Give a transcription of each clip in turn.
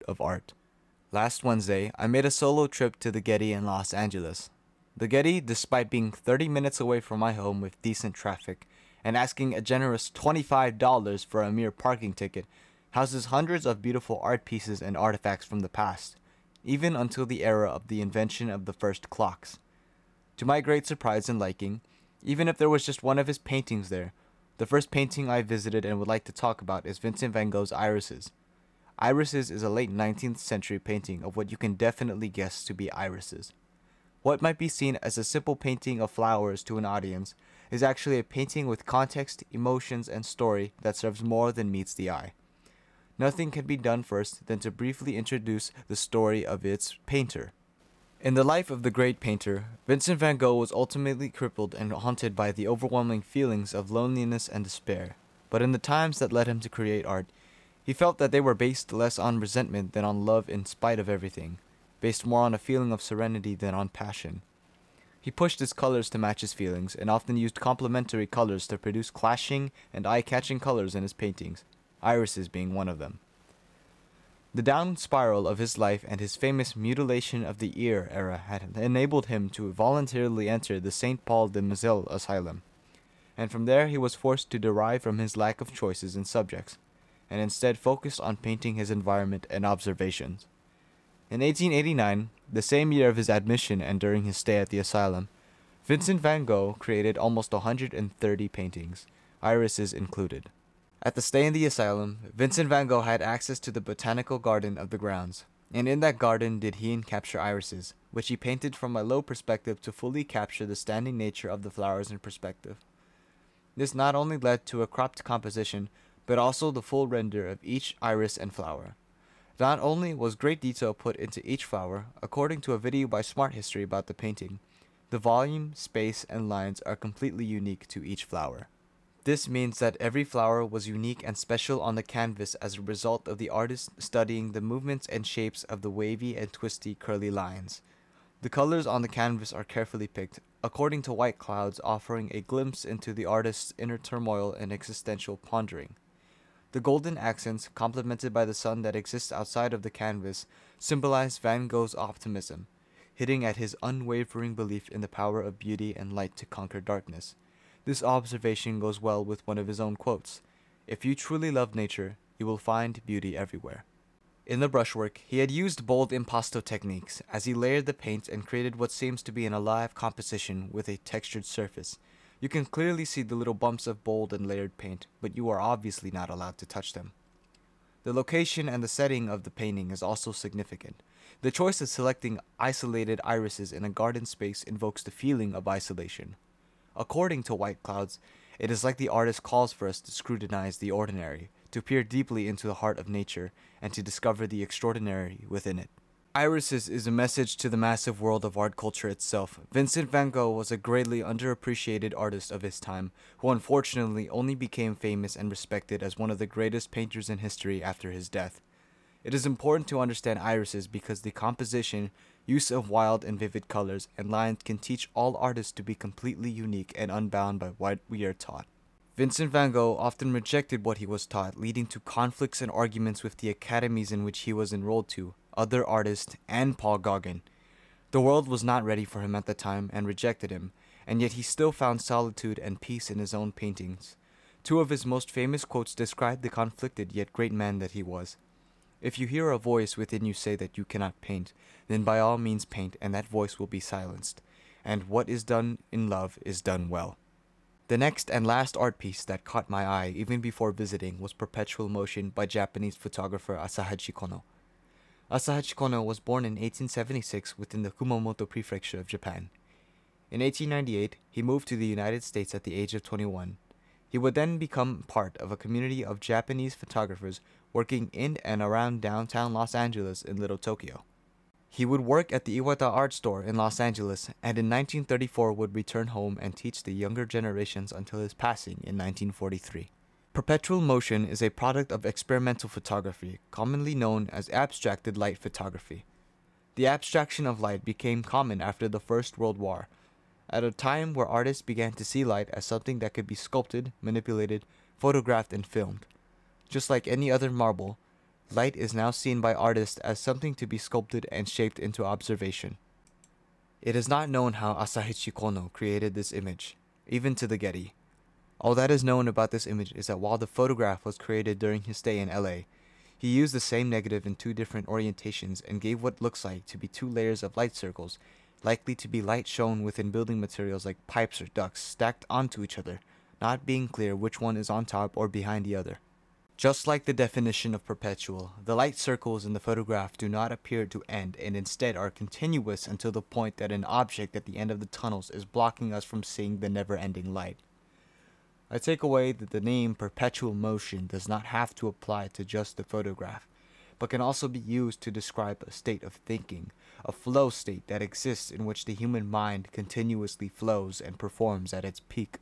of art. Last Wednesday, I made a solo trip to the Getty in Los Angeles. The Getty, despite being 30 minutes away from my home with decent traffic and asking a generous $25 for a mere parking ticket, houses hundreds of beautiful art pieces and artifacts from the past, even until the era of the invention of the first clocks. To my great surprise and liking, even if there was just one of his paintings there, the first painting I visited and would like to talk about is Vincent van Gogh's Irises. Irises is a late 19th century painting of what you can definitely guess to be irises. What might be seen as a simple painting of flowers to an audience is actually a painting with context, emotions, and story that serves more than meets the eye. Nothing can be done first than to briefly introduce the story of its painter. In the life of the great painter, Vincent van Gogh was ultimately crippled and haunted by the overwhelming feelings of loneliness and despair. But in the times that led him to create art, he felt that they were based less on resentment than on love in spite of everything, based more on a feeling of serenity than on passion. He pushed his colors to match his feelings, and often used complementary colors to produce clashing and eye-catching colors in his paintings, irises being one of them. The down spiral of his life and his famous mutilation of the ear era had enabled him to voluntarily enter the St. Paul de Moselle asylum, and from there he was forced to derive from his lack of choices in subjects, and instead focused on painting his environment and observations. In 1889, the same year of his admission and during his stay at the asylum, Vincent van Gogh created almost 130 paintings, irises included. At the stay in the asylum, Vincent van Gogh had access to the botanical garden of the grounds, and in that garden did he capture irises, which he painted from a low perspective to fully capture the standing nature of the flowers in perspective. This not only led to a cropped composition, but also the full render of each iris and flower. Not only was great detail put into each flower, according to a video by Smart History about the painting, the volume, space, and lines are completely unique to each flower. This means that every flower was unique and special on the canvas as a result of the artist studying the movements and shapes of the wavy and twisty curly lines. The colors on the canvas are carefully picked, according to white clouds offering a glimpse into the artist's inner turmoil and existential pondering. The golden accents, complemented by the sun that exists outside of the canvas, symbolize Van Gogh's optimism, hitting at his unwavering belief in the power of beauty and light to conquer darkness. This observation goes well with one of his own quotes: "If you truly love nature, you will find beauty everywhere." In the brushwork, he had used bold impasto techniques as he layered the paint and created what seems to be an alive composition with a textured surface. You can clearly see the little bumps of bold and layered paint, but you are obviously not allowed to touch them. The location and the setting of the painting is also significant. The choice of selecting isolated irises in a garden space invokes the feeling of isolation. According to White Clouds, it is like the artist calls for us to scrutinize the ordinary, to peer deeply into the heart of nature, and to discover the extraordinary within it. Irises is a message to the massive world of art culture itself. Vincent van Gogh was a greatly underappreciated artist of his time, who unfortunately only became famous and respected as one of the greatest painters in history after his death. It is important to understand irises because the composition, use of wild and vivid colors, and lines can teach all artists to be completely unique and unbound by what we are taught. Vincent van Gogh often rejected what he was taught, leading to conflicts and arguments with the academies in which he was enrolled to, other artists, and Paul Gauguin. The world was not ready for him at the time and rejected him, and yet he still found solitude and peace in his own paintings. Two of his most famous quotes describe the conflicted yet great man that he was. "If you hear a voice within you say that you cannot paint, then by all means paint, and that voice will be silenced. And what is done in love is done well." The next and last art piece that caught my eye even before visiting was Perpetual Motion by Japanese photographer Asahachi Kono. Asahachi Kono was born in 1876 within the Kumamoto Prefecture of Japan. In 1898, he moved to the United States at the age of 21. He would then become part of a community of Japanese photographers working in and around downtown Los Angeles in Little Tokyo. He would work at the Iwata Art Store in Los Angeles, and in 1934 would return home and teach the younger generations until his passing in 1943. Perpetual Motion is a product of experimental photography, commonly known as abstracted light photography. The abstraction of light became common after the First World War, at a time where artists began to see light as something that could be sculpted, manipulated, photographed, and filmed. Just like any other marble, Light is now seen by artists as something to be sculpted and shaped into observation. It is not known how Asahichi Kono created this image, even to the Getty. All that is known about this image is that while the photograph was created during his stay in LA, he used the same negative in two different orientations and gave what looks like to be two layers of light circles, likely to be light shown within building materials like pipes or ducts stacked onto each other, not being clear which one is on top or behind the other. Just like the definition of perpetual, the light circles in the photograph do not appear to end and instead are continuous until the point that an object at the end of the tunnels is blocking us from seeing the never-ending light. I take away that the name perpetual motion does not have to apply to just the photograph, but can also be used to describe a state of thinking, a flow state that exists in which the human mind continuously flows and performs at its peak.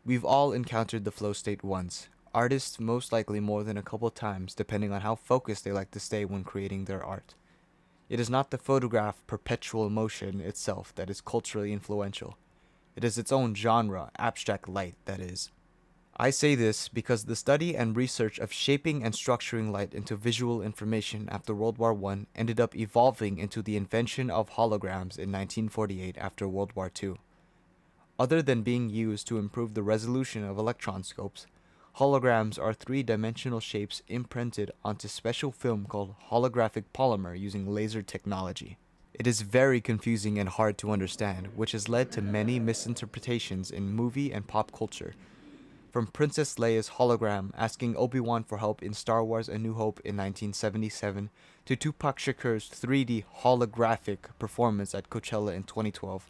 We've all encountered the flow state once. Artists most likely more than a couple times, depending on how focused they like to stay when creating their art. It is not the photograph perpetual motion itself that is culturally influential. It is its own genre, abstract light, that is. I say this because the study and research of shaping and structuring light into visual information after World War I ended up evolving into the invention of holograms in 1948 after World War II. Other than being used to improve the resolution of electronscopes, holograms are three-dimensional shapes imprinted onto special film called holographic polymer using laser technology. It is very confusing and hard to understand, which has led to many misinterpretations in movie and pop culture. From Princess Leia's hologram asking Obi-Wan for help in Star Wars A New Hope in 1977, to Tupac Shakur's 3D holographic performance at Coachella in 2012.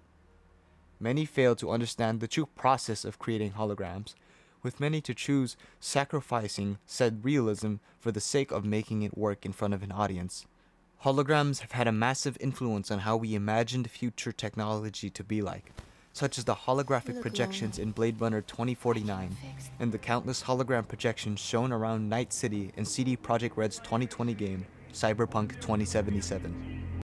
Many fail to understand the true process of creating holograms, with many to choose sacrificing said realism for the sake of making it work in front of an audience. Holograms have had a massive influence on how we imagined future technology to be like, such as the holographic projections in Blade Runner 2049, and the countless hologram projections shown around Night City in CD Projekt Red's 2020 game, Cyberpunk 2077.